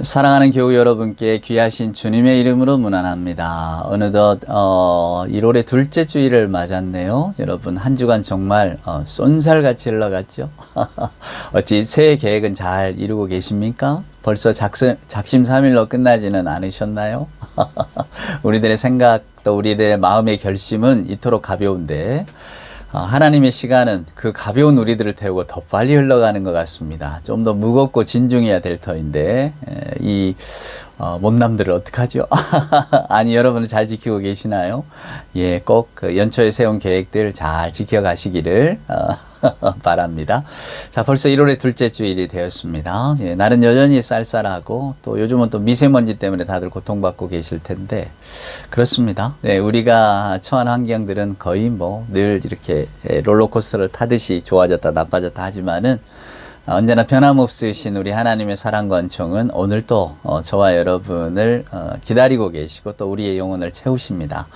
사랑하는 교우 여러분께 귀하신 주님의 이름으로 문안합니다. 어느덧 1월의 둘째 주일을 맞았네요. 여러분 한 주간 정말 쏜살같이 흘러갔죠. 어찌 새해 계획은 잘 이루고 계십니까? 벌써 작심삼일로 끝나지는 않으셨나요? 우리들의 생각 또 우리들의 마음의 결심은 이토록 가벼운데 하나님의 시간은 그 가벼운 우리들을 태우고 더 빨리 흘러가는 것 같습니다. 좀 더 무겁고 진중해야 될 터인데 이 못남들을 어떡하죠? 아니, 여러분은 잘 지키고 계시나요? 예, 꼭 그 연초에 세운 계획들 잘 지켜가시기를 바랍니다. 자, 벌써 1월의 둘째 주일이 되었습니다. 예, 날은 여전히 쌀쌀하고 또 요즘은 또 미세먼지 때문에 다들 고통받고 계실 텐데 그렇습니다. 네, 우리가 처한 환경들은 거의 뭐 늘 이렇게 롤러코스터를 타듯이 좋아졌다 나빠졌다 하지만은 언제나 변함없으신 우리 하나님의 사랑과 은총은 오늘 또 저와 여러분을 기다리고 계시고 또 우리의 영혼을 채우십니다.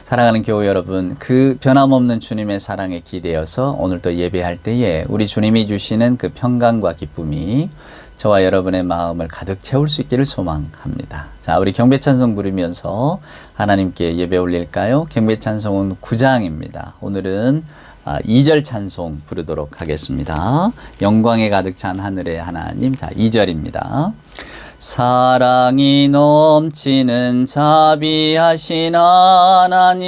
사랑하는 교우 여러분, 그 변함없는 주님의 사랑에 기대어서 오늘 또 예배할 때에 우리 주님이 주시는 그 평강과 기쁨이 저와 여러분의 마음을 가득 채울 수 있기를 소망합니다. 자, 우리 경배 찬송 부르면서 하나님께 예배 올릴까요? 경배 찬송은 9장입니다. 오늘은 2절 찬송 부르도록 하겠습니다. 영광에 가득 찬 하늘의 하나님. 자, 2절입니다. 사랑이 넘치는 자비하신 하나님,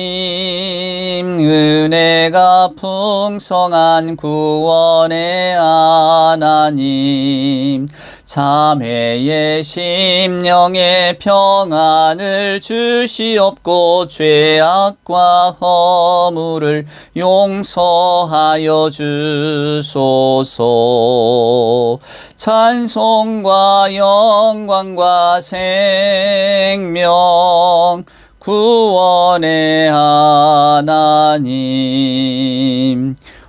은혜가 풍성한 구원의 하나님, 자매의 심령에 평안을 주시옵고 죄악과 허물을 용서하여 주소서. 찬송과 영광과 생명 구원의 하나님,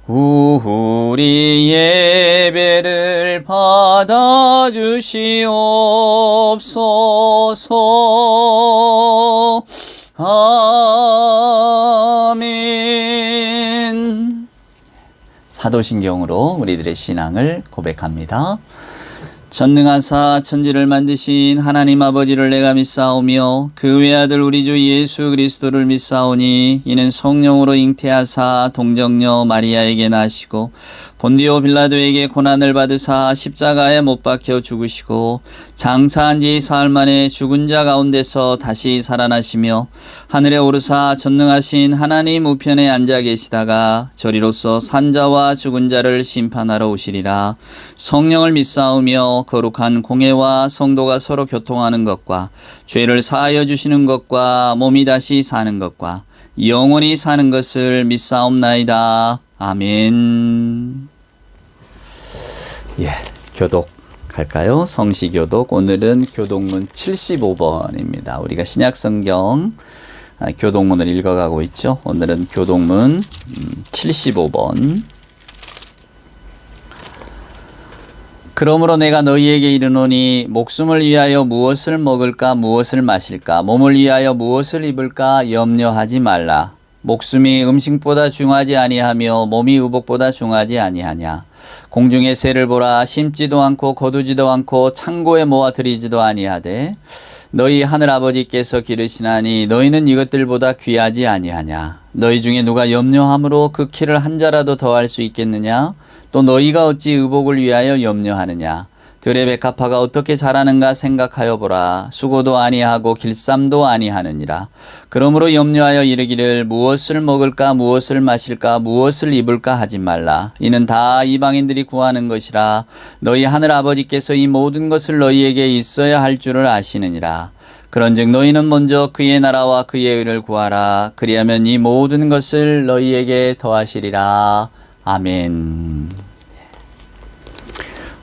우리 예배를 받아주시옵소서. 아멘. 사도신경으로 우리들의 신앙을 고백합니다. 전능하사 천지를 만드신 하나님 아버지를 내가 믿사오며 그 외아들 우리 주 예수 그리스도를 믿사오니 이는 성령으로 잉태하사 동정녀 마리아에게 나시고 본디오 빌라도에게 고난을 받으사 십자가에 못 박혀 죽으시고 장사한 지 사흘 만에 죽은 자 가운데서 다시 살아나시며 하늘에 오르사 전능하신 하나님 우편에 앉아 계시다가 저리로서 산자와 죽은 자를 심판하러 오시리라. 성령을 믿사오며 거룩한 공회와 성도가 서로 교통하는 것과 죄를 사하여 주시는 것과 몸이 다시 사는 것과 영원히 사는 것을 믿사옵나이다. 아멘. 예, 교독할까요? 성시교독. 오늘은 교독문 75번입니다. 우리가 신약성경 교독문을 읽어가고 있죠. 오늘은 교독문 75번. 그러므로 내가 너희에게 이르노니 목숨을 위하여 무엇을 먹을까 무엇을 마실까 몸을 위하여 무엇을 입을까 염려하지 말라. 목숨이 음식보다 중하지 아니하며 몸이 의복보다 중하지 아니하냐. 공중의 새를 보라. 심지도 않고 거두지도 않고 창고에 모아 들이지도 아니하되 너희 하늘아버지께서 기르시나니 너희는 이것들보다 귀하지 아니하냐. 너희 중에 누가 염려함으로 그 키를 한 자라도 더할 수 있겠느냐. 또 너희가 어찌 의복을 위하여 염려하느냐. 들의 백합화가 어떻게 자라는가 생각하여 보라. 수고도 아니하고 길쌈도 아니하느니라. 그러므로 염려하여 이르기를 무엇을 먹을까 무엇을 마실까 무엇을 입을까 하지 말라. 이는 다 이방인들이 구하는 것이라. 너희 하늘 아버지께서 이 모든 것을 너희에게 있어야 할 줄을 아시느니라. 그런즉 너희는 먼저 그의 나라와 그의 의를 구하라. 그리하면 이 모든 것을 너희에게 더하시리라. 아멘.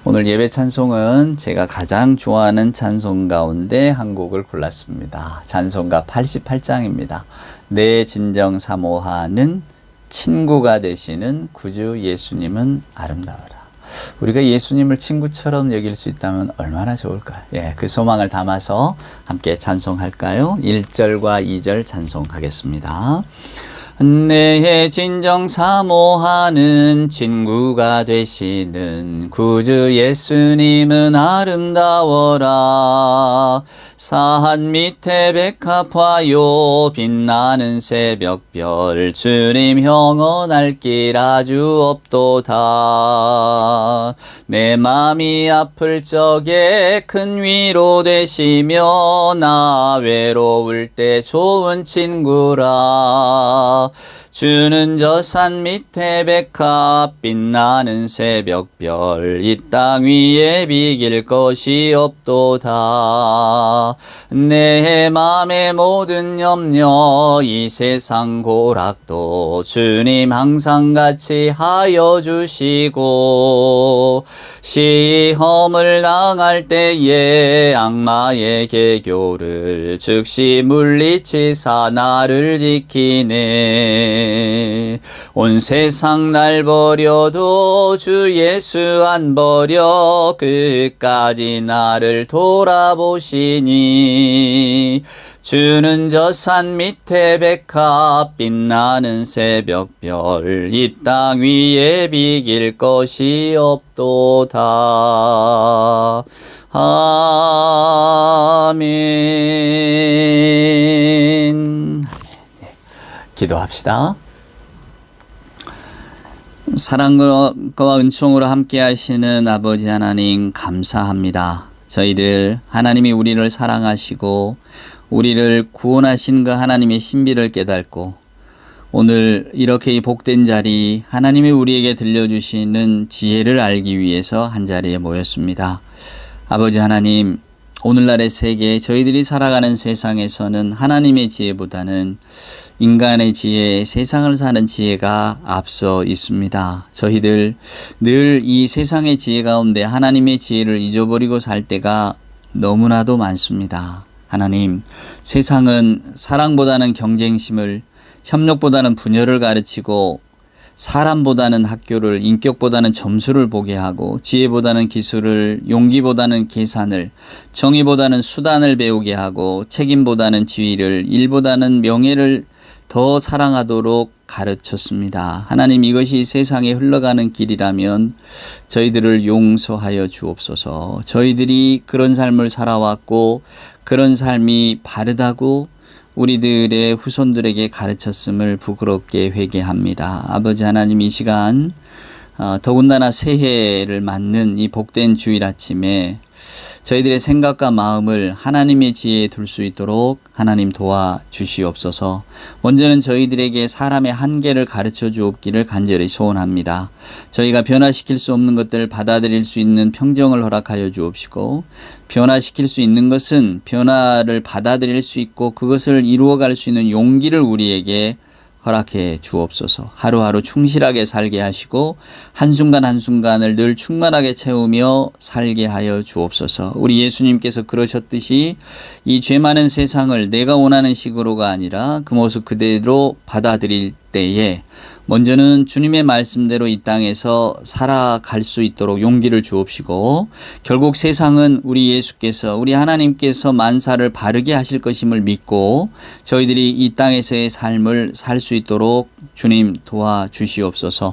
오늘 예배 찬송은 제가 가장 좋아하는 찬송 가운데 한 곡을 골랐습니다. 찬송가 88장입니다. 내 진정 사모하는 친구가 되시는 구주 예수님은 아름다워라. 우리가 예수님을 친구처럼 여길 수 있다면 얼마나 좋을까요? 예, 그 소망을 담아서 함께 찬송할까요? 1절과 2절 찬송하겠습니다. 내 진정 사모하는 친구가 되시는 구주 예수님은 아름다워라. 산 밑에 백합화요 빛나는 새벽별 주님 영원할 길 아주 없도다. 내 맘이 아플 적에 큰 위로 되시며 나 외로울 때 좋은 친구라. 주는 저 산 밑에 백합 빛나는 새벽별 이 땅 위에 비길 것이 없도다. 내 맘의 모든 염려 이 세상 고락도 주님 항상 같이 하여 주시고 시험을 당할 때에 악마의 계교를 즉시 물리치사 나를 지키네. 온 세상 날 버려도 주 예수 안 버려 끝까지 나를 돌아보시니 주는 저 산 밑에 백합 빛나는 새벽별 이 땅 위에 비길 것이 없도다. 아멘. 기도합시다. 사랑과 은총으로 함께 하시는 아버지 하나님 감사합니다. 저희들 하나님이 우리를 사랑하시고 우리를 구원하신 그 하나님의 신비를 깨닫고 오늘 이렇게 이 복된 자리 하나님이 우리에게 들려주시는 지혜를 알기 위해서 한 자리에 모였습니다. 아버지 하나님, 오늘날의 세계 저희들이 살아가는 세상에서는 하나님의 지혜보다는 인간의 지혜, 세상을 사는 지혜가 앞서 있습니다. 저희들 늘 이 세상의 지혜 가운데 하나님의 지혜를 잊어버리고 살 때가 너무나도 많습니다. 하나님, 세상은 사랑보다는 경쟁심을, 협력보다는 분열을 가르치고 사람보다는 학교를, 인격보다는 점수를 보게 하고 지혜보다는 기술을, 용기보다는 계산을, 정의보다는 수단을 배우게 하고 책임보다는 지위를, 일보다는 명예를 더 사랑하도록 가르쳤습니다. 하나님, 이것이 세상에 흘러가는 길이라면 저희들을 용서하여 주옵소서. 저희들이 그런 삶을 살아왔고 그런 삶이 바르다고 우리들의 후손들에게 가르쳤음을 부끄럽게 회개합니다. 아버지 하나님, 이 시간 더군다나 새해를 맞는 이 복된 주일 아침에 저희들의 생각과 마음을 하나님의 지혜에 둘 수 있도록 하나님 도와주시옵소서. 먼저는 저희들에게 사람의 한계를 가르쳐 주옵기를 간절히 소원합니다. 저희가 변화시킬 수 없는 것들을 받아들일 수 있는 평정을 허락하여 주옵시고, 변화시킬 수 있는 것은 변화를 받아들일 수 있고 그것을 이루어갈 수 있는 용기를 우리에게 허락해 주옵소서. 하루하루 충실하게 살게 하시고 한순간 한순간을 늘 충만하게 채우며 살게 하여 주옵소서. 우리 예수님께서 그러셨듯이 이 죄 많은 세상을 내가 원하는 식으로가 아니라 그 모습 그대로 받아들일 때에 먼저는 주님의 말씀대로 이 땅에서 살아갈 수 있도록 용기를 주옵시고, 결국 세상은 우리 예수께서, 우리 하나님께서 만사를 바르게 하실 것임을 믿고 저희들이 이 땅에서의 삶을 살 수 있도록 주님 도와주시옵소서.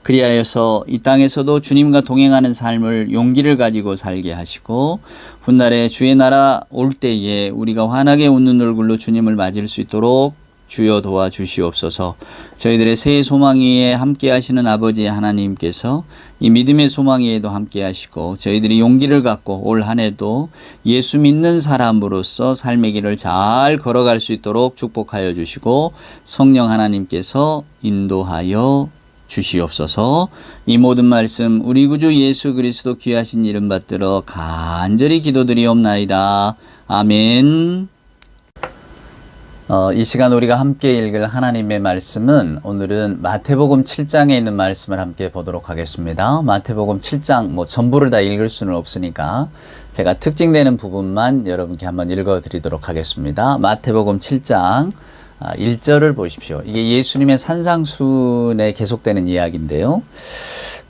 그리하여서 이 땅에서도 주님과 동행하는 삶을 용기를 가지고 살게 하시고, 훗날에 주의 나라 올 때에 우리가 환하게 웃는 얼굴로 주님을 맞을 수 있도록 주여 도와주시옵소서. 저희들의 새해 소망 위에 함께 하시는 아버지 하나님께서 이 믿음의 소망 위에도 함께 하시고 저희들이 용기를 갖고 올 한 해도 예수 믿는 사람으로서 삶의 길을 잘 걸어갈 수 있도록 축복하여 주시고 성령 하나님께서 인도하여 주시옵소서. 이 모든 말씀 우리 구주 예수 그리스도 귀하신 이름 받들어 간절히 기도드리옵나이다. 아멘. 이 시간 우리가 함께 읽을 하나님의 말씀은 오늘은 마태복음 7장에 있는 말씀을 함께 보도록 하겠습니다. 마태복음 7장 전부를 다 읽을 수는 없으니까 제가 특징되는 부분만 여러분께 한번 읽어 드리도록 하겠습니다. 마태복음 7장 1절을 보십시오. 이게 예수님의 산상순에 계속되는 이야기인데요.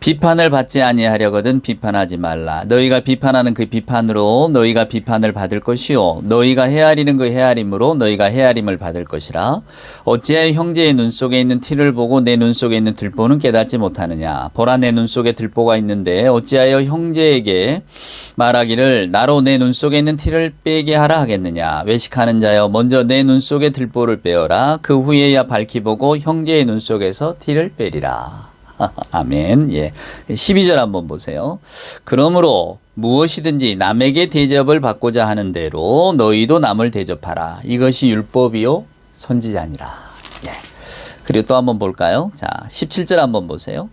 비판을 받지 아니하려거든 비판하지 말라. 너희가 비판하는 그 비판으로 너희가 비판을 받을 것이요 너희가 헤아리는 그 헤아림으로 너희가 헤아림을 받을 것이라. 어찌하여 형제의 눈 속에 있는 티를 보고 내 눈 속에 있는 들보는 깨닫지 못하느냐. 보라, 내 눈 속에 들보가 있는데 어찌하여 형제에게 말하기를 나로 내 눈 속에 있는 티를 빼게 하라 하겠느냐. 외식하는 자여, 먼저 내 눈 속에 들보를 빼어라. 그 후에야 밝히 보고 형제의 눈 속에서 티를 빼리라. 아멘. 예. 12절 한번 보세요. 그러므로 무엇이든지 남에게 대접을 받고자 하는 대로 너희도 남을 대접하라. 이것이 율법이요 선지자니라. 예. 그리고 또 한번 볼까요? 자, 17절 한번 보세요.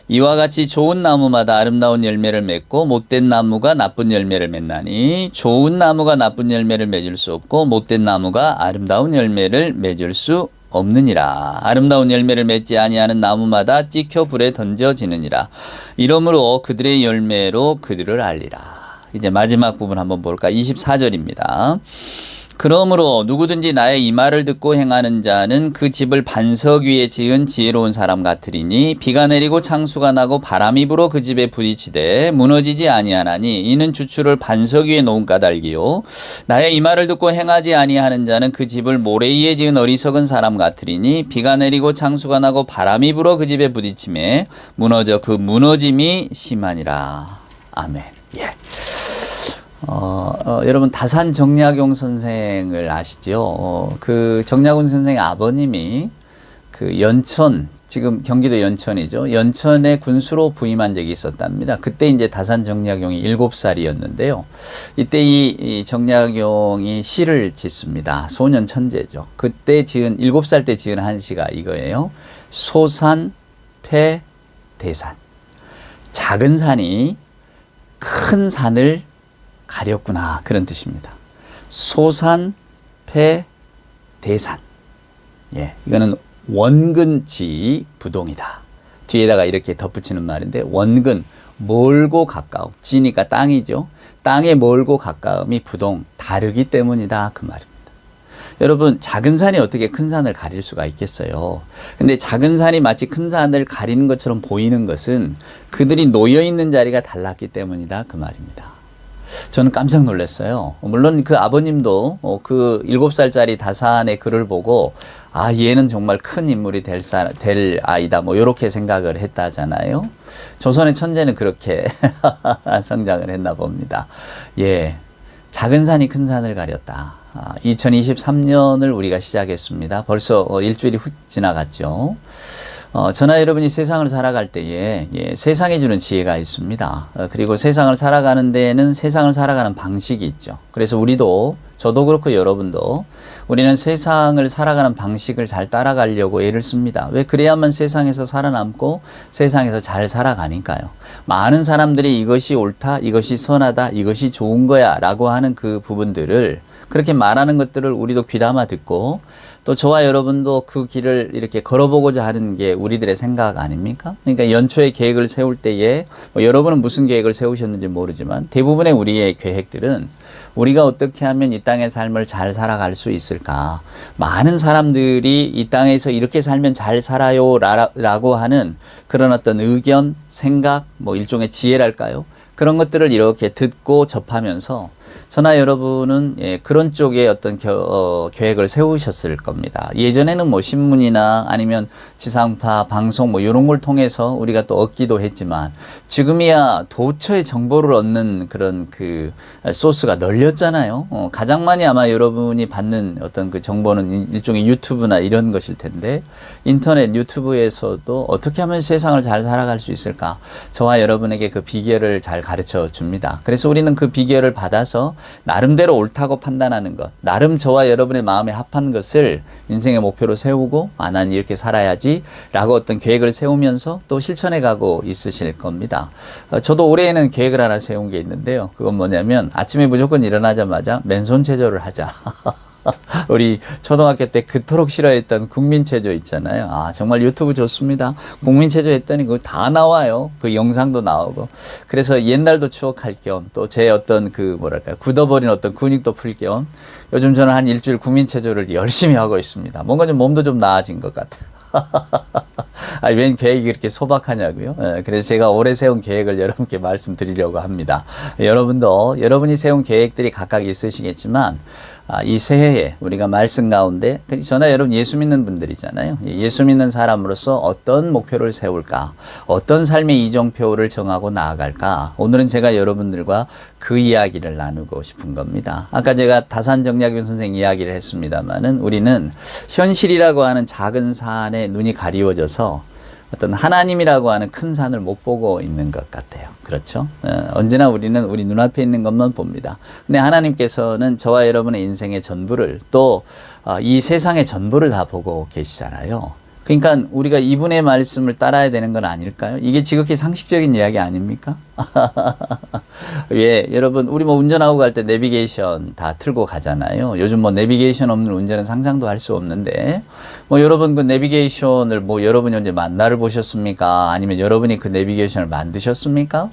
이와 같이 좋은 나무마다 아름다운 열매를 맺고 못된 나무가 나쁜 열매를 맺나니 좋은 나무가 나쁜 열매를 맺을 수 없고 못된 나무가 아름다운 열매를 맺을 수 없느니라. 아름다운 열매를 맺지 아니하는 나무마다 찍혀 불에 던져지느니라. 이러므로 그들의 열매로 그들을 알리라. 이제 마지막 부분 한번 볼까? 24절입니다. 그러므로 누구든지 나의 이 말을 듣고 행하는 자는 그 집을 반석 위에 지은 지혜로운 사람 같으리니 비가 내리고 창수가 나고 바람이 불어 그 집에 부딪히되 무너지지 아니하나니 이는 주추를 반석 위에 놓은 까닭이요 나의 이 말을 듣고 행하지 아니하는 자는 그 집을 모래 위에 지은 어리석은 사람 같으리니 비가 내리고 창수가 나고 바람이 불어 그 집에 부딪히매 무너져 그 무너짐이 심하니라. 아멘. 예. 여러분 다산 정약용 선생을 아시죠? 그 정약용 선생의 아버님이 그 연천, 지금 경기도 연천이죠. 연천에 군수로 부임한 적이 있었답니다. 그때 이제 다산 정약용이 7살이었는데요. 이때 이 정약용이 시를 짓습니다. 소년 천재죠. 그때 지은 7살 때 지은 한 시가 이거예요. 소산 패 대산. 작은 산이 큰 산을 가렸구나, 그런 뜻입니다. 소산 패 대산. 예, 이거는 원근지 부동이다. 뒤에다가 이렇게 덧붙이는 말인데 원근 멀고 가까움. 지니까 땅이죠. 땅에 멀고 가까움이 부동 다르기 때문이다, 그 말입니다. 여러분 작은 산이 어떻게 큰 산을 가릴 수가 있겠어요. 근데 작은 산이 마치 큰 산을 가리는 것처럼 보이는 것은 그들이 놓여 있는 자리가 달랐기 때문이다, 그 말입니다. 저는 깜짝 놀랐어요. 물론 그 아버님도 그 7살짜리 다산의 글을 보고 아, 얘는 정말 큰 인물이 될 아이다, 뭐 이렇게 생각을 했다잖아요. 조선의 천재는 그렇게 성장을 했나 봅니다. 예, 작은 산이 큰 산을 가렸다. 2023년을 우리가 시작했습니다. 벌써 일주일이 휙 지나갔죠. 저나 여러분이 세상을 살아갈 때에 세상이 주는 지혜가 있습니다. 그리고 세상을 살아가는 데에는 세상을 살아가는 방식이 있죠. 그래서 우리도, 저도 그렇고 여러분도 우리는 세상을 살아가는 방식을 잘 따라가려고 애를 씁니다. 왜? 그래야만 세상에서 살아남고 세상에서 잘 살아가니까요. 많은 사람들이 이것이 옳다, 이것이 선하다, 이것이 좋은 거야 라고 하는 그 부분들을, 그렇게 말하는 것들을 우리도 귀담아 듣고 또 저와 여러분도 그 길을 이렇게 걸어보고자 하는 게 우리들의 생각 아닙니까? 그러니까 연초에 계획을 세울 때에 여러분은 무슨 계획을 세우셨는지 모르지만 대부분의 우리의 계획들은 우리가 어떻게 하면 이 땅의 삶을 잘 살아갈 수 있을까? 많은 사람들이 이 땅에서 이렇게 살면 잘 살아요 라고 하는 그런 어떤 의견, 생각, 뭐 일종의 지혜랄까요? 그런 것들을 이렇게 듣고 접하면서 저나 여러분은 그런 쪽에 어떤 계획을 세우셨을 겁니다. 예전에는 뭐 신문이나 아니면 지상파, 방송 뭐 이런 걸 통해서 우리가 또 얻기도 했지만 지금이야 도처에 정보를 얻는 그런 그 소스가 널렸잖아요. 가장 많이 아마 여러분이 받는 어떤 그 정보는 일종의 유튜브나 이런 것일 텐데 인터넷 유튜브에서도 어떻게 하면 세상을 잘 살아갈 수 있을까? 저와 여러분에게 그 비결을 잘 가르쳐 줍니다. 그래서 우리는 그 비결을 받아서 나름대로 옳다고 판단하는 것, 나름 저와 여러분의 마음에 합한 것을 인생의 목표로 세우고 난 이렇게 살아야지 라고 어떤 계획을 세우면서 또 실천해 가고 있으실 겁니다. 저도 올해에는 계획을 하나 세운 게 있는데요. 그건 뭐냐면 아침에 무조건 일어나자마자 맨손 체조를 하자. 우리 초등학교 때 그토록 싫어했던 국민체조 있잖아요. 아, 정말 유튜브 좋습니다. 국민체조 했더니 그거 다 나와요. 그 영상도 나오고. 그래서 옛날도 추억할 겸 또 제 어떤 그 뭐랄까 굳어버린 어떤 근육도 풀 겸 요즘 저는 한 일주일 국민체조를 열심히 하고 있습니다. 뭔가 좀 몸도 좀 나아진 것 같아요. 아니, 웬 계획이 그렇게 소박하냐고요? 그래서 제가 올해 세운 계획을 여러분께 말씀드리려고 합니다. 여러분도 여러분이 세운 계획들이 각각 있으시겠지만 이 새해에 우리가 말씀 가운데 저나 여러분 예수 믿는 분들이잖아요. 예수 믿는 사람으로서 어떤 목표를 세울까? 어떤 삶의 이정표를 정하고 나아갈까? 오늘은 제가 여러분들과 그 이야기를 나누고 싶은 겁니다. 아까 제가 다산정약용 선생 이야기를 했습니다마는 우리는 현실이라고 하는 작은 산에 눈이 가리워져서 어떤 하나님이라고 하는 큰 산을 못 보고 있는 것 같아요. 그렇죠? 언제나 우리는 우리 눈앞에 있는 것만 봅니다. 근데 하나님께서는 저와 여러분의 인생의 전부를 또 이 세상의 전부를 다 보고 계시잖아요. 그러니까 우리가 이분의 말씀을 따라야 되는 건 아닐까요? 이게 지극히 상식적인 이야기 아닙니까? 예, 여러분 우리 뭐 운전하고 갈 때 내비게이션 다 틀고 가잖아요. 요즘 뭐 내비게이션 없는 운전은 상상도 할 수 없는데 뭐 여러분 그 내비게이션을 뭐 여러분이 언제 만나를 보셨습니까? 아니면 여러분이 그 내비게이션을 만드셨습니까?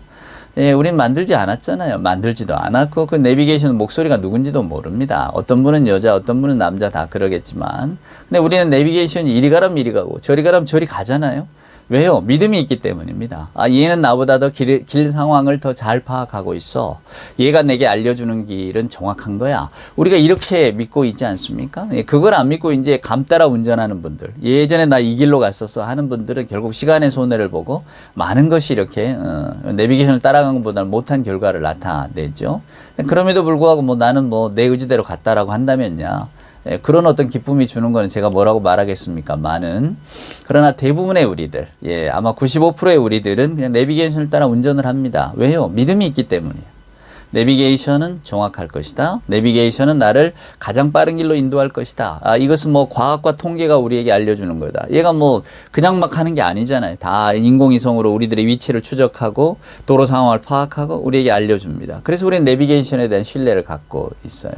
예, 우린 만들지 않았잖아요. 만들지도 않았고 그 내비게이션 목소리가 누군지도 모릅니다. 어떤 분은 여자, 어떤 분은 남자 다 그러겠지만 근데 우리는 내비게이션이 이리 가라면 이리 가고 저리 가라면 저리 가잖아요. 왜요? 믿음이 있기 때문입니다. 아, 얘는 나보다 더 길 상황을 더 잘 파악하고 있어. 얘가 내게 알려주는 길은 정확한 거야. 우리가 이렇게 믿고 있지 않습니까? 예, 그걸 안 믿고 이제 감 따라 운전하는 분들, 예전에 나 이 길로 갔었어 하는 분들은 결국 시간의 손해를 보고 많은 것이 이렇게 내비게이션을 따라간 것보다는 못한 결과를 나타내죠. 그럼에도 불구하고 뭐 나는 뭐 내 의지대로 갔다라고 한다면야. 예, 그런 어떤 기쁨이 주는 거는 제가 뭐라고 말하겠습니까? 많은. 그러나 대부분의 우리들, 예, 아마 95%의 우리들은 그냥 내비게이션을 따라 운전을 합니다. 왜요? 믿음이 있기 때문이에요. 내비게이션은 정확할 것이다. 내비게이션은 나를 가장 빠른 길로 인도할 것이다. 아, 이것은 뭐 과학과 통계가 우리에게 알려주는 거다. 얘가 뭐 그냥 막 하는 게 아니잖아요. 다 인공위성으로 우리들의 위치를 추적하고 도로 상황을 파악하고 우리에게 알려줍니다. 그래서 우리는 내비게이션에 대한 신뢰를 갖고 있어요.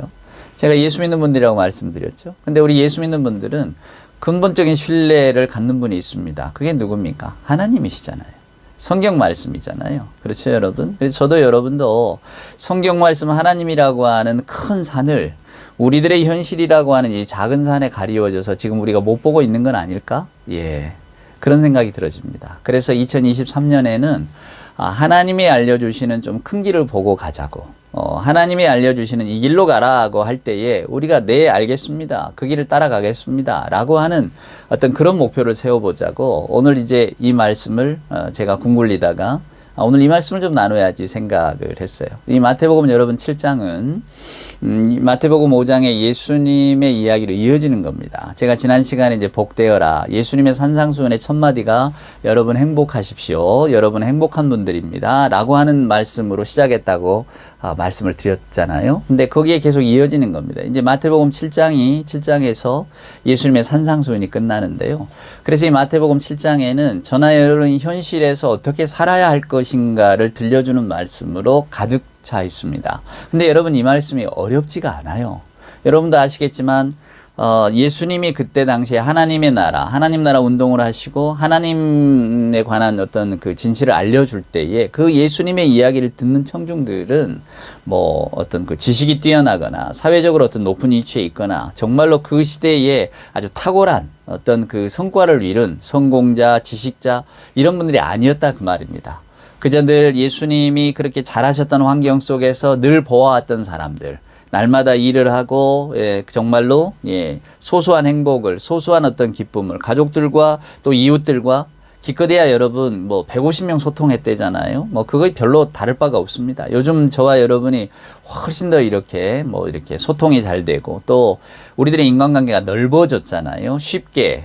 제가 예수 믿는 분들이라고 말씀드렸죠. 근데 우리 예수 믿는 분들은 근본적인 신뢰를 갖는 분이 있습니다. 그게 누굽니까? 하나님이시잖아요. 성경 말씀이잖아요. 그렇죠, 여러분? 그래서 저도 여러분도 성경 말씀 하나님이라고 하는 큰 산을 우리들의 현실이라고 하는 이 작은 산에 가리워져서 지금 우리가 못 보고 있는 건 아닐까? 예. 그런 생각이 들어집니다. 그래서 2023년에는 하나님이 알려주시는 좀 큰 길을 보고 가자고. 하나님이 알려주시는 이 길로 가라고 할 때에 우리가 네, 알겠습니다. 그 길을 따라가겠습니다. 라고 하는 어떤 그런 목표를 세워보자고 오늘 이제 이 말씀을 제가 궁굴리다가 오늘 이 말씀을 좀 나눠야지 생각을 했어요. 이 마태복음 여러분 7장은 마태복음 5장의 예수님의 이야기로 이어지는 겁니다. 제가 지난 시간에 이제 복되어라. 예수님의 산상수훈의 첫 마디가 여러분 행복하십시오. 여러분 행복한 분들입니다. 라고 하는 말씀으로 시작했다고 말씀을 드렸잖아요. 근데 거기에 계속 이어지는 겁니다. 이제 마태복음 7장에서 예수님의 산상수훈이 끝나는데요. 그래서 이 마태복음 7장에는 저나 여러분이 현실에서 어떻게 살아야 할 것인가를 들려주는 말씀으로 가득 차 있습니다. 근데 여러분 이 말씀이 어렵지가 않아요. 여러분도 아시겠지만 예수님이 그때 당시에 하나님 나라 운동을 하시고 하나님에 관한 어떤 그 진실을 알려줄 때에 그 예수님의 이야기를 듣는 청중들은 뭐 어떤 그 지식이 뛰어나거나 사회적으로 어떤 높은 위치에 있거나 정말로 그 시대에 아주 탁월한 어떤 그 성과를 이룬 성공자, 지식자 이런 분들이 아니었다 그 말입니다. 그저 늘 예수님이 그렇게 잘하셨던 환경 속에서 늘 보아왔던 사람들, 날마다 일을 하고 정말로 소소한 행복을, 소소한 어떤 기쁨을 가족들과 또 이웃들과 기껏해야 여러분 뭐 150명 소통했대잖아요. 뭐 그거 별로 다를 바가 없습니다. 요즘 저와 여러분이 훨씬 더 이렇게 소통이 잘 되고 또 우리들의 인간관계가 넓어졌잖아요. 쉽게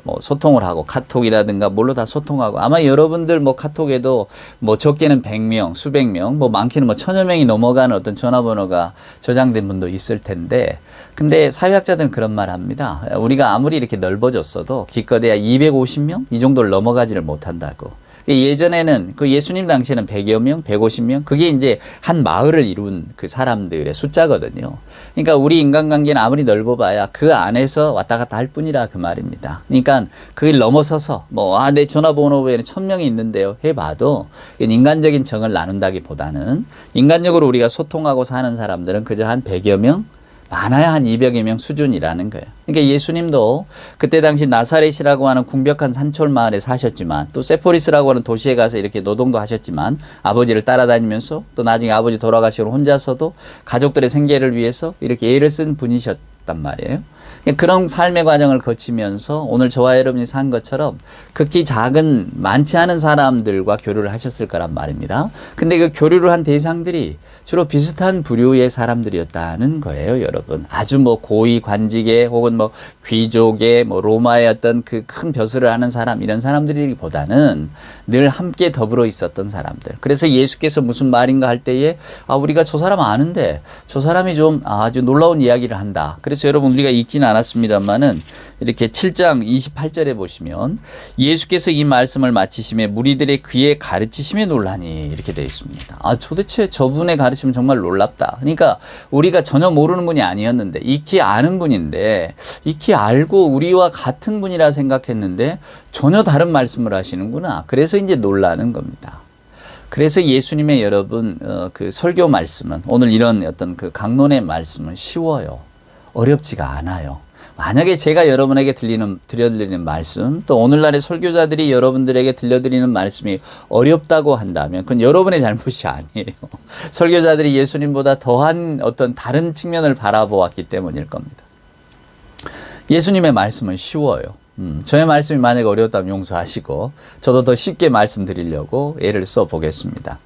뭐 소통을 하고 카톡이라든가 뭘로 다 소통하고 아마 여러분들 뭐 카톡에도 뭐 적게는 100명, 수백 명, 뭐 많게는 뭐 1000여 명이 넘어가는 어떤 전화번호가 저장된 분도 있을 텐데 근데 사회학자들은 그런 말 합니다. 우리가 아무리 이렇게 넓어졌어도 기껏해야 250명 이 정도를 넘어가지를 못한다고. 예전에는 그 예수님 당시에는 100여 명, 150명, 그게 이제 한 마을을 이룬 그 사람들의 숫자거든요. 그러니까 우리 인간관계는 아무리 넓어봐야 그 안에서 왔다 갔다 할 뿐이라 그 말입니다. 그러니까 그걸 넘어서서 내 전화번호에는 1000명이 있는데요 해봐도 인간적인 정을 나눈다기보다는 인간적으로 우리가 소통하고 사는 사람들은 그저 한 100여 명, 많아야 한 200여 명 수준이라는 거예요. 그러니까 예수님도 그때 당시 나사렛이라고 하는 궁벽한 산골 마을에 사셨지만 또 세포리스라고 하는 도시에 가서 이렇게 노동도 하셨지만 아버지를 따라다니면서 또 나중에 아버지 돌아가시고 혼자서도 가족들의 생계를 위해서 이렇게 애를 쓴 분이셨단 말이에요. 그런 삶의 과정을 거치면서 오늘 저와 여러분이 산 것처럼 극히 작은 많지 않은 사람들과 교류를 하셨을 거란 말입니다. 근데 그 교류를 한 대상들이 주로 비슷한 부류의 사람들이었다는 거예요, 여러분. 아주 고위 관직에 혹은 귀족의 로마의 어떤 그 큰 벼슬을 하는 사람, 이런 사람들이기보다는 늘 함께 더불어 있었던 사람들. 그래서 예수께서 무슨 말인가 할 때에 우리가 저 사람 아는데 저 사람이 좀 아주 놀라운 이야기를 한다. 그래서 여러분 우리가 읽지는 않았습니다만은 이렇게 7장 28절에 보시면 예수께서 이 말씀을 마치심에 무리들의 귀에 가르치심에 놀라니 이렇게 되어 있습니다. 도대체 저분의 가르침은 정말 놀랍다. 그러니까 우리가 전혀 모르는 분이 아니었는데 익히 아는 분인데 익히 알고 우리와 같은 분이라 생각했는데 전혀 다른 말씀을 하시는구나. 그래서 이제 놀라는 겁니다. 그래서 예수님의 여러분 그 설교 말씀은 오늘 이런 어떤 그 강론의 말씀은 쉬워요. 어렵지가 않아요. 만약에 제가 여러분에게 들려드리는 말씀, 또 오늘날의 설교자들이 여러분들에게 들려드리는 말씀이 어렵다고 한다면 그건 여러분의 잘못이 아니에요. 설교자들이 예수님보다 더한 어떤 다른 측면을 바라보았기 때문일 겁니다. 예수님의 말씀은 쉬워요. 저의 말씀이 만약에 어려웠다면 용서하시고 저도 더 쉽게 말씀드리려고 애를 써보겠습니다.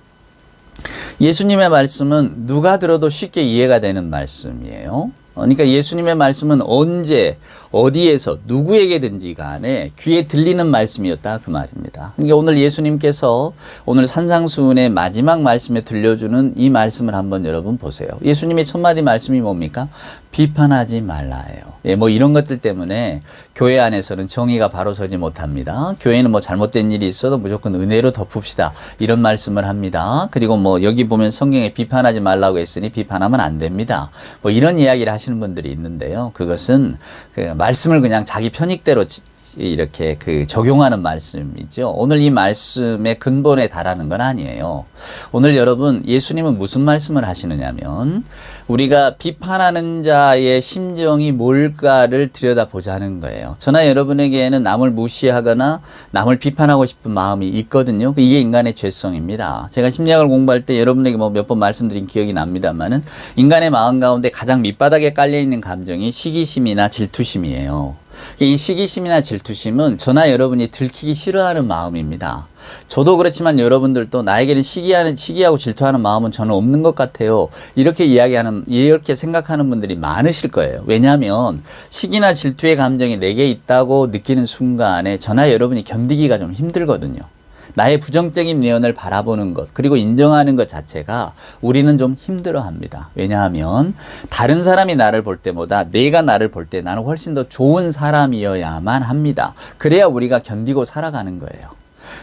예수님의 말씀은 누가 들어도 쉽게 이해가 되는 말씀이에요. 그러니까 예수님의 말씀은 언제 어디에서 누구에게든지 간에 귀에 들리는 말씀이었다 그 말입니다. 그러니까 오늘 예수님께서 오늘 산상수훈의 마지막 말씀에 들려주는 이 말씀을 한번 여러분 보세요. 예수님의 첫 마디 말씀이 뭡니까? 비판하지 말라예요. 이런 것들 때문에 교회 안에서는 정의가 바로 서지 못합니다. 교회는 잘못된 일이 있어도 무조건 은혜로 덮읍시다. 이런 말씀을 합니다. 그리고 여기 보면 성경에 비판하지 말라고 했으니 비판하면 안 됩니다. 이런 이야기를 하시는 분들이 있는데요. 그것은 그 말씀을 그냥 자기 편익대로 이렇게 적용하는 말씀이죠. 오늘 이 말씀의 근본에 달하는 건 아니에요. 오늘 여러분 예수님은 무슨 말씀을 하시느냐면 우리가 비판하는 자의 심정이 뭘까를 들여다보자는 거예요. 저나 여러분에게는 남을 무시하거나 남을 비판하고 싶은 마음이 있거든요. 이게 인간의 죄성입니다. 제가 심리학을 공부할 때 여러분에게 몇 번 말씀드린 기억이 납니다만은 인간의 마음 가운데 가장 밑바닥에 깔려있는 감정이 시기심이나 질투심이에요. 이 시기심이나 질투심은 저나 여러분이 들키기 싫어하는 마음입니다. 저도 그렇지만 여러분들도 나에게는 시기하고 질투하는 마음은 저는 없는 것 같아요. 이렇게 생각하는 분들이 많으실 거예요. 왜냐하면 시기나 질투의 감정이 내게 있다고 느끼는 순간에 저나 여러분이 견디기가 좀 힘들거든요. 나의 부정적인 면을 바라보는 것 그리고 인정하는 것 자체가 우리는 좀 힘들어합니다. 왜냐하면 다른 사람이 나를 볼 때보다 내가 나를 볼 때 나는 훨씬 더 좋은 사람이어야만 합니다. 그래야 우리가 견디고 살아가는 거예요.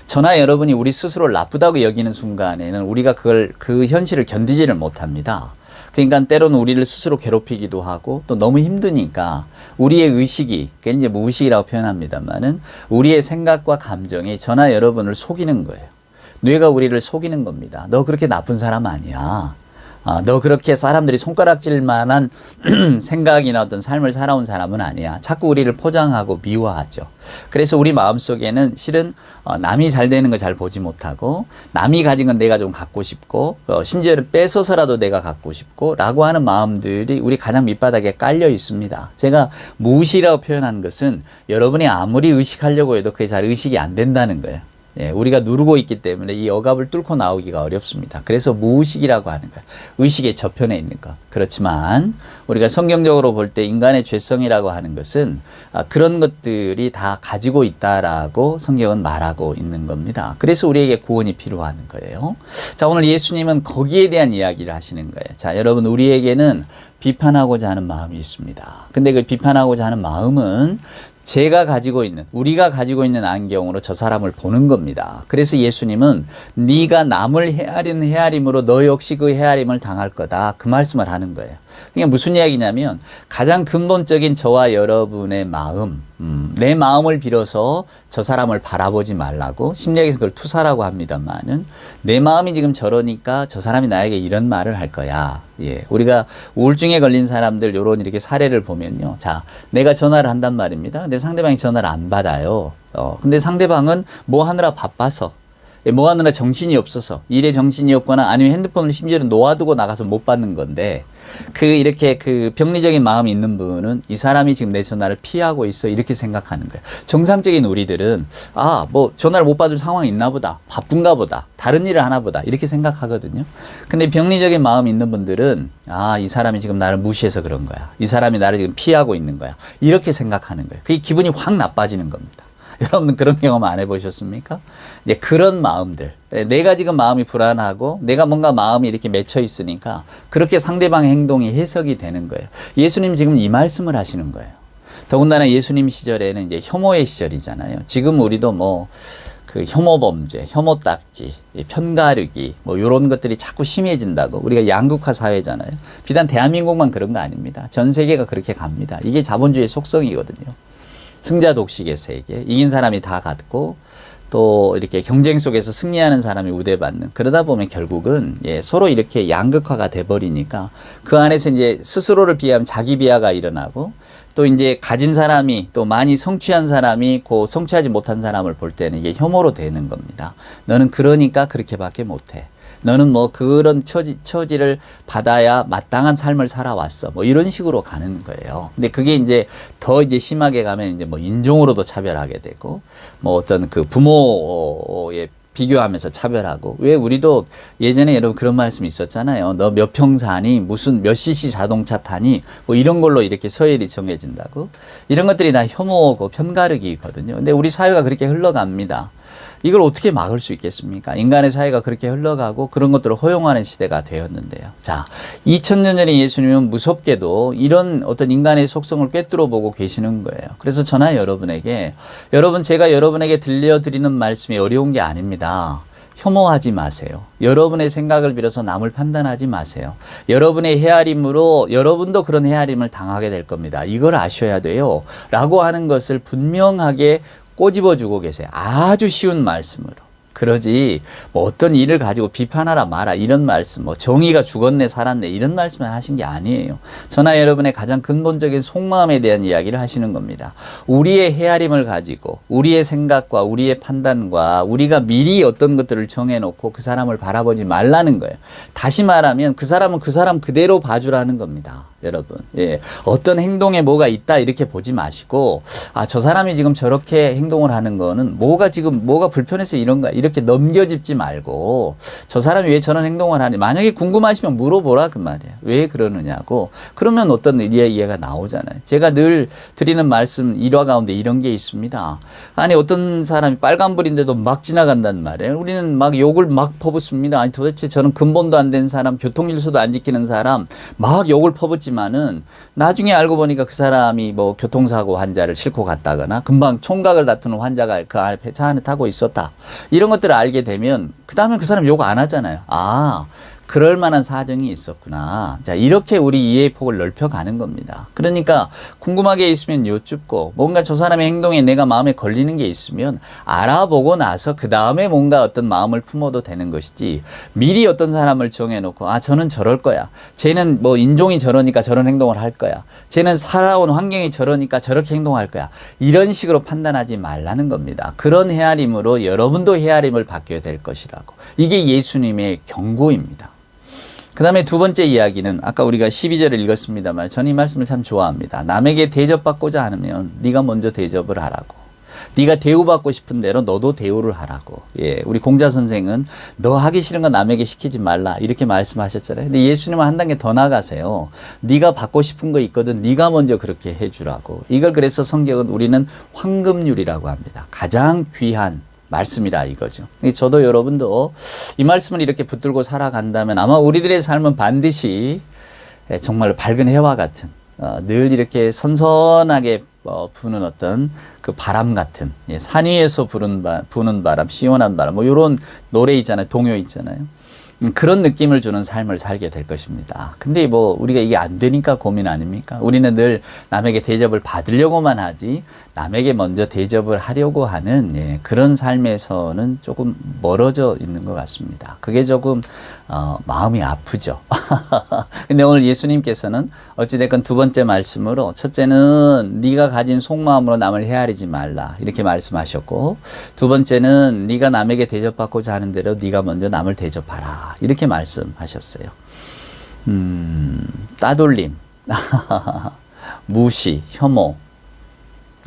저나 여러분이 우리 스스로를 나쁘다고 여기는 순간에는 우리가 그 현실을 견디지를 못합니다. 그러니까 때로는 우리를 스스로 괴롭히기도 하고 또 너무 힘드니까 우리의 의식이, 그게 이제 무의식이라고 표현합니다만은 우리의 생각과 감정이 저나 여러분을 속이는 거예요. 뇌가 우리를 속이는 겁니다. 너 그렇게 나쁜 사람 아니야. 너 그렇게 사람들이 손가락질 만한 생각이나 어떤 삶을 살아온 사람은 아니야. 자꾸 우리를 포장하고 미워하죠. 그래서 우리 마음속에는 실은 남이 잘 되는 거 잘 보지 못하고 남이 가진 건 내가 좀 갖고 싶고 심지어는 뺏어서라도 내가 갖고 싶고 라고 하는 마음들이 우리 가장 밑바닥에 깔려 있습니다. 제가 무의식이라고 표현한 것은 여러분이 아무리 의식하려고 해도 그게 잘 의식이 안 된다는 거예요. 우리가 누르고 있기 때문에 이 억압을 뚫고 나오기가 어렵습니다. 그래서 무의식이라고 하는 거예요. 의식의 저편에 있는 것. 그렇지만 우리가 성경적으로 볼 때 인간의 죄성이라고 하는 것은 그런 것들이 다 가지고 있다라고 성경은 말하고 있는 겁니다. 그래서 우리에게 구원이 필요한 거예요. 자, 오늘 예수님은 거기에 대한 이야기를 하시는 거예요. 자, 여러분 우리에게는 비판하고자 하는 마음이 있습니다. 근데 그 비판하고자 하는 마음은 제가 가지고 있는, 우리가 가지고 있는 안경으로 저 사람을 보는 겁니다. 그래서 예수님은 네가 남을 헤아리는 헤아림으로 너 역시 그 헤아림을 당할 거다. 그 말씀을 하는 거예요. 그게 무슨 이야기냐면 가장 근본적인 저와 여러분의 마음, 내 마음을 빌어서 저 사람을 바라보지 말라고, 심리학에서 그걸 투사라고 합니다만은, 내 마음이 지금 저러니까 저 사람이 나에게 이런 말을 할 거야. 예, 우리가 우울증에 걸린 사람들 요런 이렇게 사례를 보면요. 자, 내가 전화를 한단 말입니다. 근데 상대방이 전화를 안 받아요. 근데 상대방은 뭐 하느라 바빠서, 뭐 하느라 정신이 없어서, 일에 정신이 없거나 아니면 핸드폰을 심지어는 놓아두고 나가서 못 받는 건데, 이렇게 병리적인 마음이 있는 분은 이 사람이 지금 내 전화를 피하고 있어, 이렇게 생각하는 거예요. 정상적인 우리들은 뭐 전화를 못 받을 상황이 있나 보다, 바쁜가 보다, 다른 일을 하나 보다, 이렇게 생각하거든요. 근데 병리적인 마음이 있는 분들은 이 사람이 지금 나를 무시해서 그런 거야, 이 사람이 나를 지금 피하고 있는 거야, 이렇게 생각하는 거예요. 그게 기분이 확 나빠지는 겁니다. 여러분은 그런 경험 안 해보셨습니까? 이제 그런 마음들, 내가 지금 마음이 불안하고 내가 뭔가 마음이 이렇게 맺혀 있으니까 그렇게 상대방의 행동이 해석이 되는 거예요. 예수님 지금 이 말씀을 하시는 거예요. 더군다나 예수님 시절에는 이제 혐오의 시절이잖아요. 지금 우리도 혐오 범죄, 혐오 딱지, 편가르기, 요런 것들이 자꾸 심해진다고. 우리가 양극화 사회잖아요. 비단 대한민국만 그런 거 아닙니다. 전 세계가 그렇게 갑니다. 이게 자본주의의 속성이거든요. 승자 독식의 세계, 이긴 사람이 다 갖고 또 이렇게 경쟁 속에서 승리하는 사람이 우대받는, 그러다 보면 결국은 서로 이렇게 양극화가 돼버리니까 그 안에서 이제 스스로를 비하면 자기 비하가 일어나고, 또 이제 가진 사람이, 또 많이 성취한 사람이 성취하지 못한 사람을 볼 때는 이게 혐오로 되는 겁니다. 너는 그러니까 그렇게밖에 못해. 너는 그런 처지를 받아야 마땅한 삶을 살아왔어. 이런 식으로 가는 거예요. 근데 그게 이제 더 심하게 가면 이제 인종으로도 차별하게 되고, 어떤 부모에 비교하면서 차별하고. 왜 우리도 예전에 여러분 그런 말씀이 있었잖아요. 너 몇 평 사니? 무슨 몇 cc 자동차 타니? 이런 걸로 이렇게 서열이 정해진다고. 이런 것들이 다 혐오고 편가르기거든요. 근데 우리 사회가 그렇게 흘러갑니다. 이걸 어떻게 막을 수 있겠습니까? 인간의 사회가 그렇게 흘러가고 그런 것들을 허용하는 시대가 되었는데요. 자, 2000년 전에 예수님은 무섭게도 이런 어떤 인간의 속성을 꿰뚫어 보고 계시는 거예요. 그래서 저나 여러분에게, 제가 여러분에게 들려드리는 말씀이 어려운 게 아닙니다. 혐오하지 마세요. 여러분의 생각을 빌어서 남을 판단하지 마세요. 여러분의 헤아림으로 여러분도 그런 헤아림을 당하게 될 겁니다. 이걸 아셔야 돼요. 라고 하는 것을 분명하게 꼬집어주고 계세요. 아주 쉬운 말씀으로. 그러지 어떤 일을 가지고 비판하라 마라 이런 말씀, 정의가 죽었네 살았네 이런 말씀을 하신 게 아니에요. 저나 여러분의 가장 근본적인 속마음에 대한 이야기를 하시는 겁니다. 우리의 헤아림을 가지고 우리의 생각과 우리의 판단과 우리가 미리 어떤 것들을 정해놓고 그 사람을 바라보지 말라는 거예요. 다시 말하면 그 사람은 그 사람 그대로 봐주라는 겁니다. 여러분, 어떤 행동에 뭐가 있다 이렇게 보지 마시고, 저 사람이 지금 저렇게 행동을 하는 거는 뭐가 불편해서 이런가 이렇게 넘겨짚지 말고, 저 사람이 왜 저런 행동을 하니, 만약에 궁금하시면 물어보라 그 말이에요. 왜 그러느냐고. 그러면 어떤 이해가 나오잖아요. 제가 늘 드리는 말씀 일화 가운데 이런 게 있습니다. 아니 어떤 사람이 빨간불인데도 막 지나간단 말이에요. 우리는 막 욕을 막 퍼붓습니다. 아니 도대체 저는 근본도 안 된 사람, 교통질서도 안 지키는 사람 막 욕을 퍼붓지 만은 나중에 알고 보니까 그 사람이 교통사고 환자를 싣고 갔다거나 금방 총각을 다투는 환자가 그 앞에 차 안에 타고 있었다. 이런 것들을 알게 되면 그 다음에 그 사람 욕 안 하잖아요. 그럴 만한 사정이 있었구나. 자, 이렇게 우리 이해의 폭을 넓혀가는 겁니다. 그러니까 궁금하게 있으면 여쭙고, 뭔가 저 사람의 행동에 내가 마음에 걸리는 게 있으면 알아보고 나서 그 다음에 뭔가 어떤 마음을 품어도 되는 것이지, 미리 어떤 사람을 정해놓고 저는 저럴 거야, 쟤는 인종이 저러니까 저런 행동을 할 거야, 쟤는 살아온 환경이 저러니까 저렇게 행동할 거야, 이런 식으로 판단하지 말라는 겁니다. 그런 헤아림으로 여러분도 헤아림을 받게 될 것이라고. 이게 예수님의 경고입니다. 그 다음에 두 번째 이야기는 아까 우리가 12절을 읽었습니다만, 저는 이 말씀을 참 좋아합니다. 남에게 대접받고자 하면 네가 먼저 대접을 하라고. 네가 대우받고 싶은 대로 너도 대우를 하라고. 우리 공자 선생은 너 하기 싫은 거 남에게 시키지 말라 이렇게 말씀하셨잖아요. 근데 예수님은 한 단계 더 나가세요. 네가 받고 싶은 거 있거든 네가 먼저 그렇게 해주라고. 이걸 그래서 성경은 우리는 황금률이라고 합니다. 가장 귀한 말씀이라 이거죠. 저도 여러분도 이 말씀을 이렇게 붙들고 살아간다면 아마 우리들의 삶은 반드시 정말 밝은 해와 같은, 늘 이렇게 선선하게 부는 어떤 그 바람 같은, 예, 산 위에서 부는 바람, 시원한 바람, 뭐 이런 노래 있잖아요. 동요 있잖아요. 그런 느낌을 주는 삶을 살게 될 것입니다. 근데 뭐 우리가 이게 안 되니까 고민 아닙니까? 우리는 늘 남에게 대접을 받으려고만 하지 남에게 먼저 대접을 하려고 하는, 예, 그런 삶에서는 조금 멀어져 있는 것 같습니다. 그게 조금 마음이 아프죠. 근데 오늘 예수님께서는 어찌됐건 두 번째 말씀으로, 첫째는 네가 가진 속마음으로 남을 헤아리지 말라 이렇게 말씀하셨고, 두 번째는 네가 남에게 대접받고자 하는 대로 네가 먼저 남을 대접하라 이렇게 말씀하셨어요. 따돌림, 무시, 혐오,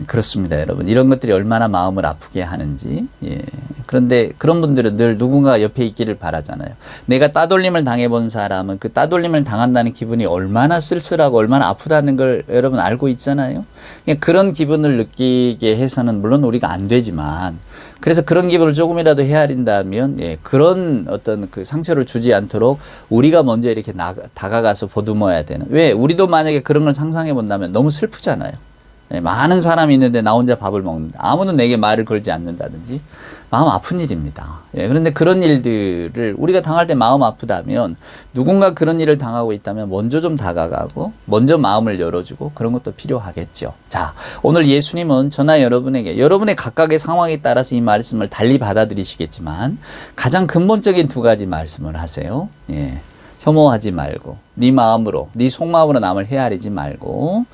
그렇습니다, 여러분. 이런 것들이 얼마나 마음을 아프게 하는지. 예. 그런데 그런 분들은 늘 누군가 옆에 있기를 바라잖아요. 내가 따돌림을 당해본 사람은 그 따돌림을 당한다는 기분이 얼마나 쓸쓸하고 얼마나 아프다는 걸 여러분 알고 있잖아요. 그런 기분을 느끼게 해서는 물론 우리가 안 되지만, 그래서 그런 기분을 조금이라도 헤아린다면, 예, 그런 어떤 그 상처를 주지 않도록 우리가 먼저 이렇게 다가가서 보듬어야 되는. 왜? 우리도 만약에 그런 걸 상상해 본다면 너무 슬프잖아요. 예, 많은 사람이 있는데 나 혼자 밥을 먹는다. 아무도 내게 말을 걸지 않는다든지 마음 아픈 일입니다. 예, 그런데 그런 일들을 우리가 당할 때 마음 아프다면, 누군가 그런 일을 당하고 있다면 먼저 좀 다가가고 먼저 마음을 열어주고 그런 것도 필요하겠죠. 자, 오늘 예수님은 저나 여러분에게 여러분의 각각의 상황에 따라서 이 말씀을 달리 받아들이시겠지만 가장 근본적인 두 가지 말씀을 하세요. 예. 혐오하지 말고, 네 마음으로, 네 속마음으로 남을 헤아리지 말고,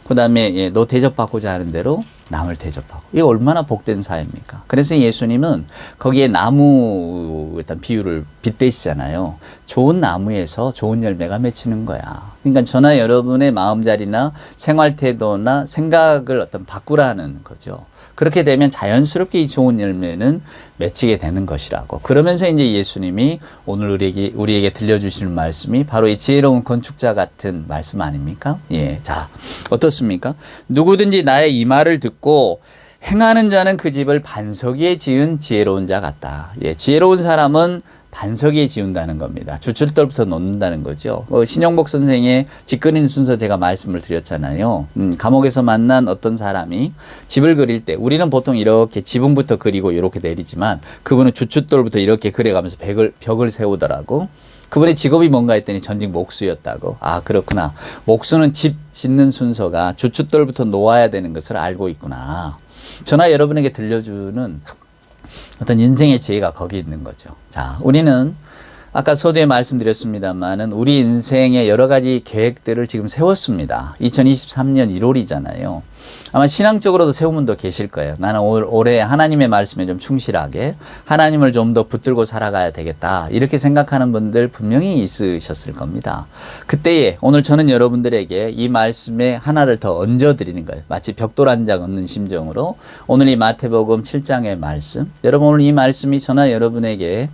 그 다음에, 예, 너 대접받고자 하는 대로 남을 대접하고. 이게 얼마나 복된 사회입니까? 그래서 예수님은 거기에 나무 일단 비유를 빗대시잖아요. 좋은 나무에서 좋은 열매가 맺히는 거야. 그러니까 저나 여러분의 마음자리나 생활태도나 생각을 어떤 바꾸라는 거죠. 그렇게 되면 자연스럽게 이 좋은 열매는 맺히게 되는 것이라고. 그러면서 이제 예수님이 오늘 우리에게 들려주시는 말씀이 바로 이 지혜로운 건축자 같은 말씀 아닙니까? 예. 자, 어떻습니까? 누구든지 나의 이 말을 듣고 행하는 자는 그 집을 반석 위에 지은 지혜로운 자 같다. 예. 지혜로운 사람은 반석 위에 지운다는 겁니다. 주춧돌부터 놓는다는 거죠. 신영복 선생의 집 그리는 순서 제가 말씀을 드렸잖아요. 감옥에서 만난 어떤 사람이 집을 그릴 때 우리는 보통 이렇게 지붕부터 그리고 이렇게 내리지만 그분은 주춧돌부터 이렇게 그려가면서 벽을 세우더라고. 그분의 직업이 뭔가 했더니 전직 목수였다고. 아, 그렇구나. 목수는 집 짓는 순서가 주춧돌부터 놓아야 되는 것을 알고 있구나. 저나 여러분에게 들려주는 어떤 인생의 지혜가 거기 있는 거죠. 자, 우리는 아까 서두에 말씀드렸습니다만은 우리 인생의 여러 가지 계획들을 지금 세웠습니다. 2023년 1월이잖아요. 아마 신앙적으로도 세운 분도 계실 거예요. 나는 올해 하나님의 말씀에 좀 충실하게 하나님을 좀 더 붙들고 살아가야 되겠다. 이렇게 생각하는 분들 분명히 있으셨을 겁니다. 그때에 오늘 저는 여러분들에게 이 말씀에 하나를 더 얹어드리는 거예요. 마치 벽돌 한 장 얹는 심정으로 오늘 이 마태복음 7장의 말씀. 여러분 오늘 이 말씀이 저나 여러분에게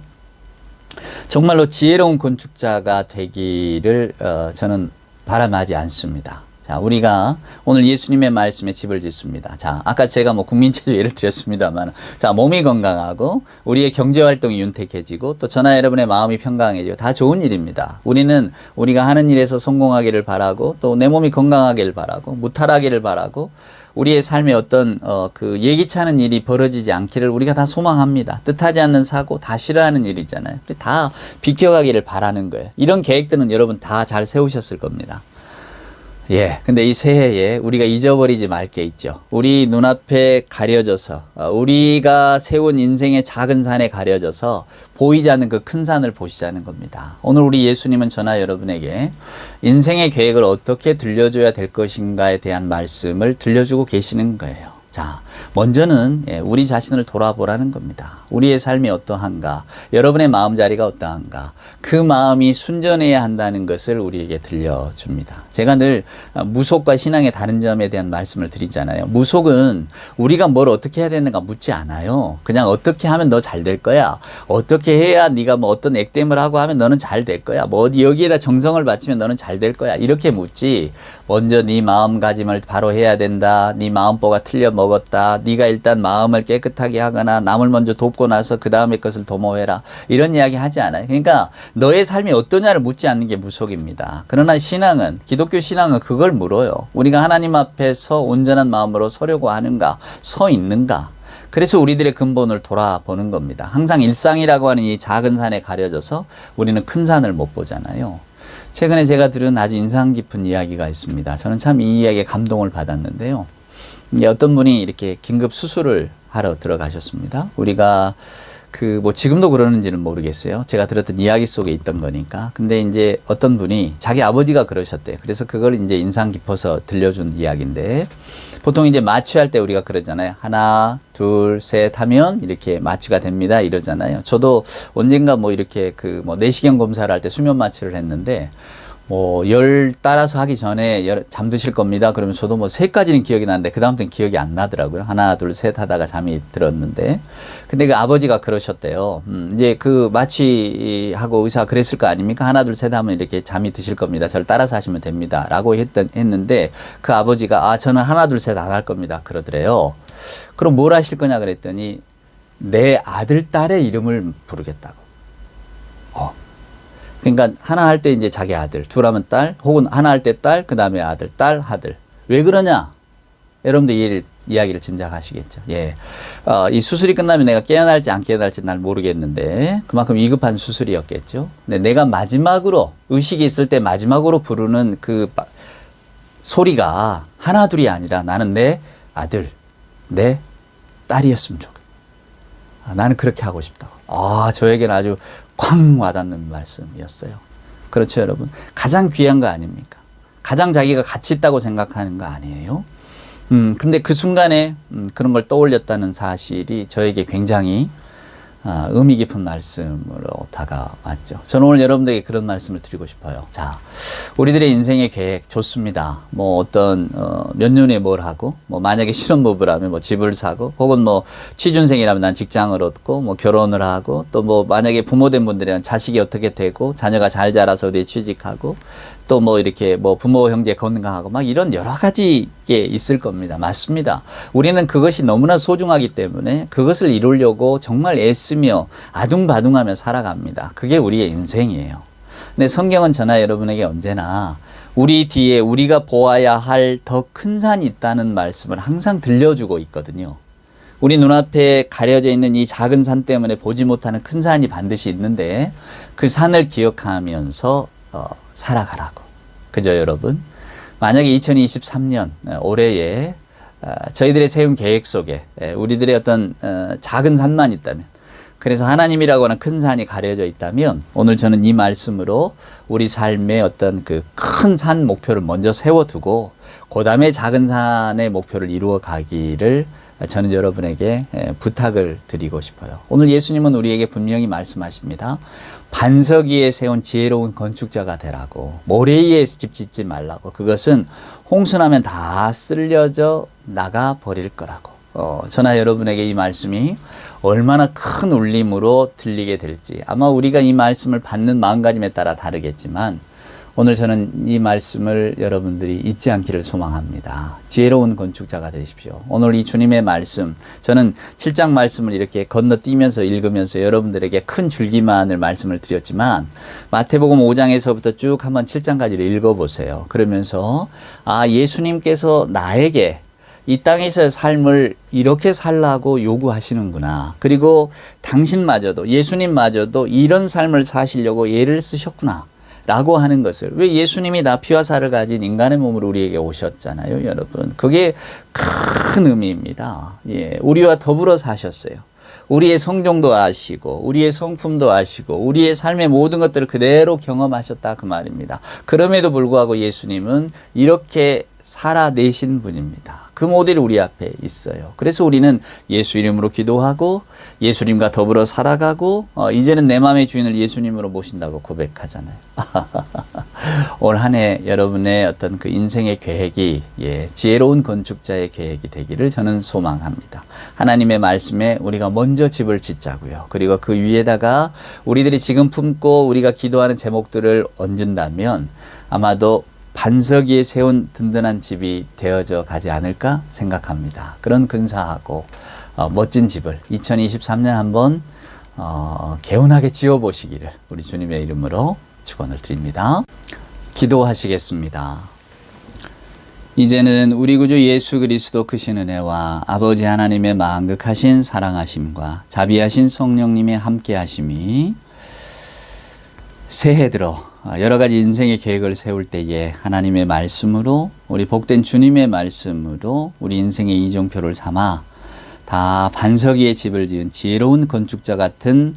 정말로 지혜로운 건축자가 되기를 저는 바람하지 않습니다. 자, 우리가 오늘 예수님의 말씀에 집을 짓습니다. 자, 아까 제가 뭐 국민체조 예를 드렸습니다만, 자, 몸이 건강하고 우리의 경제활동이 윤택해지고 또 저나 여러분의 마음이 평강해지고 다 좋은 일입니다. 우리는 우리가 하는 일에서 성공하기를 바라고 또 내 몸이 건강하기를 바라고 무탈하기를 바라고 우리의 삶에 어떤 그 예기치 않은 일이 벌어지지 않기를 우리가 다 소망합니다. 뜻하지 않는 사고 다 싫어하는 일이잖아요. 다 비켜가기를 바라는 거예요. 이런 계획들은 여러분 다 잘 세우셨을 겁니다. 예, 근데 이 새해에 우리가 잊어버리지 말 게 있죠. 우리 눈앞에 가려져서 우리가 세운 인생의 작은 산에 가려져서 보이지 않는 그 큰 산을 보시자는 겁니다. 오늘 우리 예수님은 저나 여러분에게 인생의 계획을 어떻게 들려줘야 될 것인가에 대한 말씀을 들려주고 계시는 거예요. 자, 먼저는 우리 자신을 돌아보라는 겁니다. 우리의 삶이 어떠한가, 여러분의 마음자리가 어떠한가, 그 마음이 순전해야 한다는 것을 우리에게 들려줍니다. 제가 늘 무속과 신앙의 다른 점에 대한 말씀을 드리잖아요. 무속은 우리가 뭘 어떻게 해야 되는가 묻지 않아요. 그냥 어떻게 하면 너 잘 될 거야, 어떻게 해야 네가 뭐 어떤 액땜을 하고 하면 너는 잘 될 거야, 뭐 어디 여기에다 정성을 바치면 너는 잘 될 거야, 이렇게 묻지, 먼저 네 마음가짐을 바로 해야 된다, 네 마음보가 틀려 먹었다, 하라. 네가 일단 마음을 깨끗하게 하거나 남을 먼저 돕고 나서 그 다음에 것을 도모해라. 이런 이야기 하지 않아요. 그러니까 너의 삶이 어떠냐를 묻지 않는 게 무속입니다. 그러나 신앙은, 기독교 신앙은 그걸 물어요. 우리가 하나님 앞에서 온전한 마음으로 서려고 하는가, 서 있는가. 그래서 우리들의 근본을 돌아보는 겁니다. 항상 일상이라고 하는 이 작은 산에 가려져서 우리는 큰 산을 못 보잖아요. 최근에 제가 들은 아주 인상 깊은 이야기가 있습니다. 저는 참 이 이야기에 감동을 받았는데요. 어떤 분이 이렇게 긴급 수술을 하러 들어가셨습니다. 우리가 지금도 그러는지는 모르겠어요. 제가 들었던 이야기 속에 있던 거니까. 근데 이제 어떤 분이 자기 아버지가 그러셨대요. 그래서 그걸 이제 인상 깊어서 들려준 이야기인데, 보통 이제 마취할 때 우리가 그러잖아요. 하나, 둘, 셋 하면 이렇게 마취가 됩니다. 이러잖아요. 저도 언젠가 이렇게 내시경 검사를 할 때 수면 마취를 했는데, 열 따라서 하기 전에 잠드실 겁니다. 그러면 저도 셋까지는 기억이 나는데 그다음부터는 기억이 안 나더라고요. 하나, 둘, 셋 하다가 잠이 들었는데. 근데 그 아버지가 그러셨대요. 이제 그 마취하고 의사가 그랬을 거 아닙니까? 하나, 둘, 셋 하면 이렇게 잠이 드실 겁니다. 저를 따라서 하시면 됩니다. 라고 했는데 그 아버지가 저는 하나, 둘, 셋 안 할 겁니다. 그러더래요. 그럼 뭘 하실 거냐 그랬더니 내 아들, 딸의 이름을 부르겠다고. 그러니까 하나 할 때 이제 자기 아들, 둘 하면 딸, 혹은 하나 할 때 딸, 그 다음에 아들, 딸, 아들. 왜 그러냐? 여러분들 이야기를 짐작하시겠죠. 예. 이 수술이 끝나면 내가 깨어날지 안 깨어날지 날 모르겠는데 그만큼 위급한 수술이었겠죠. 근데 내가 마지막으로, 의식이 있을 때 마지막으로 부르는 그 소리가 하나, 둘이 아니라 나는 내 아들, 내 딸이었으면 좋겠다. 나는 그렇게 하고 싶다고. 저에게는 아주 쾅 와닿는 말씀이었어요. 그렇죠, 여러분? 가장 귀한 거 아닙니까? 가장 자기가 가치 있다고 생각하는 거 아니에요? 근데 그 순간에 그런 걸 떠올렸다는 사실이 저에게 굉장히 의미 깊은 말씀으로 다가왔죠. 저는 오늘 여러분들에게 그런 말씀을 드리고 싶어요. 자, 우리들의 인생의 계획 좋습니다. 몇 년에 뭘 하고, 만약에 신혼부부라면 집을 사고, 혹은 취준생이라면 난 직장을 얻고, 결혼을 하고, 또 만약에 부모된 분들이라면 자식이 어떻게 되고, 자녀가 잘 자라서 어디에 취직하고, 또 이렇게 부모 형제 건강하고 이런 여러 가지 게 있을 겁니다. 맞습니다. 우리는 그것이 너무나 소중하기 때문에 그것을 이루려고 정말 애쓰며 아둥바둥하며 살아갑니다. 그게 우리의 인생이에요. 근데 성경은 저나 여러분에게 언제나 우리 뒤에 우리가 보아야 할 더 큰 산이 있다는 말씀을 항상 들려주고 있거든요. 우리 눈앞에 가려져 있는 이 작은 산 때문에 보지 못하는 큰 산이 반드시 있는데 그 산을 기억하면서 살아가라고. 그죠, 여러분? 만약에 2023년 올해에 저희들의 세운 계획 속에 우리들의 어떤 작은 산만 있다면, 그래서 하나님이라고 하는 큰 산이 가려져 있다면, 오늘 저는 이 말씀으로 우리 삶의 어떤 그 큰 산 목표를 먼저 세워두고 그 다음에 작은 산의 목표를 이루어 가기를 저는 여러분에게 부탁을 드리고 싶어요. 오늘 예수님은 우리에게 분명히 말씀하십니다. 반석 위에 세운 지혜로운 건축자가 되라고. 모래 위에 집 짓지 말라고. 그것은 홍수나면 다 쓸려져 나가 버릴 거라고. 저나 여러분에게 이 말씀이 얼마나 큰 울림으로 들리게 될지, 아마 우리가 이 말씀을 받는 마음가짐에 따라 다르겠지만 오늘 저는 이 말씀을 여러분들이 잊지 않기를 소망합니다. 지혜로운 건축자가 되십시오. 오늘 이 주님의 말씀, 저는 7장 말씀을 이렇게 건너뛰면서 읽으면서 여러분들에게 큰 줄기만을 말씀을 드렸지만 마태복음 5장에서부터 쭉 한번 7장까지를 읽어보세요. 그러면서 예수님께서 나에게 이 땅에서의 삶을 이렇게 살라고 요구하시는구나. 그리고 당신마저도, 예수님마저도 이런 삶을 사시려고 예를 쓰셨구나 라고 하는 것을, 왜 예수님이 나 피와 살을 가진 인간의 몸으로 우리에게 오셨잖아요, 여러분. 그게 큰 의미입니다. 예, 우리와 더불어 사셨어요. 우리의 성정도 아시고 우리의 성품도 아시고 우리의 삶의 모든 것들을 그대로 경험하셨다 그 말입니다. 그럼에도 불구하고 예수님은 이렇게 살아내신 분입니다. 그 모델이 우리 앞에 있어요. 그래서 우리는 예수 이름으로 기도하고 예수님과 더불어 살아가고 이제는 내 마음의 주인을 예수님으로 모신다고 고백하잖아요. 올 한 해 여러분의 어떤 그 인생의 계획이 지혜로운 건축자의 계획이 되기를 저는 소망합니다. 하나님의 말씀에 우리가 먼저 집을 짓자고요. 그리고 그 위에다가 우리들이 지금 품고 우리가 기도하는 제목들을 얹은다면 아마도 반석 위에 세운 든든한 집이 되어져 가지 않을까 생각합니다. 그런 근사하고 멋진 집을 2023년 한번 개운하게 지어보시기를 우리 주님의 이름으로 축원을 드립니다. 기도하시겠습니다. 이제는 우리 구주 예수 그리스도 크신 은혜와 아버지 하나님의 만극하신 사랑하심과 자비하신 성령님의 함께하심이 새해 들어 여러 가지 인생의 계획을 세울 때에 하나님의 말씀으로, 우리 복된 주님의 말씀으로 우리 인생의 이정표를 삼아 다 반석 위에 집을 지은 지혜로운 건축자 같은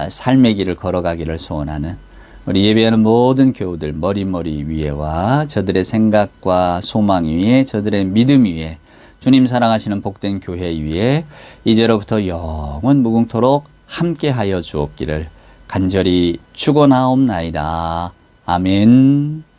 삶의 길을 걸어가기를 소원하는 우리 예배하는 모든 교우들 머리 위에와 저들의 생각과 소망 위에, 저들의 믿음 위에, 주님 사랑하시는 복된 교회 위에 이제로부터 영원 무궁토록 함께하여 주옵기를 간절히 축원하옵나이다. 아멘.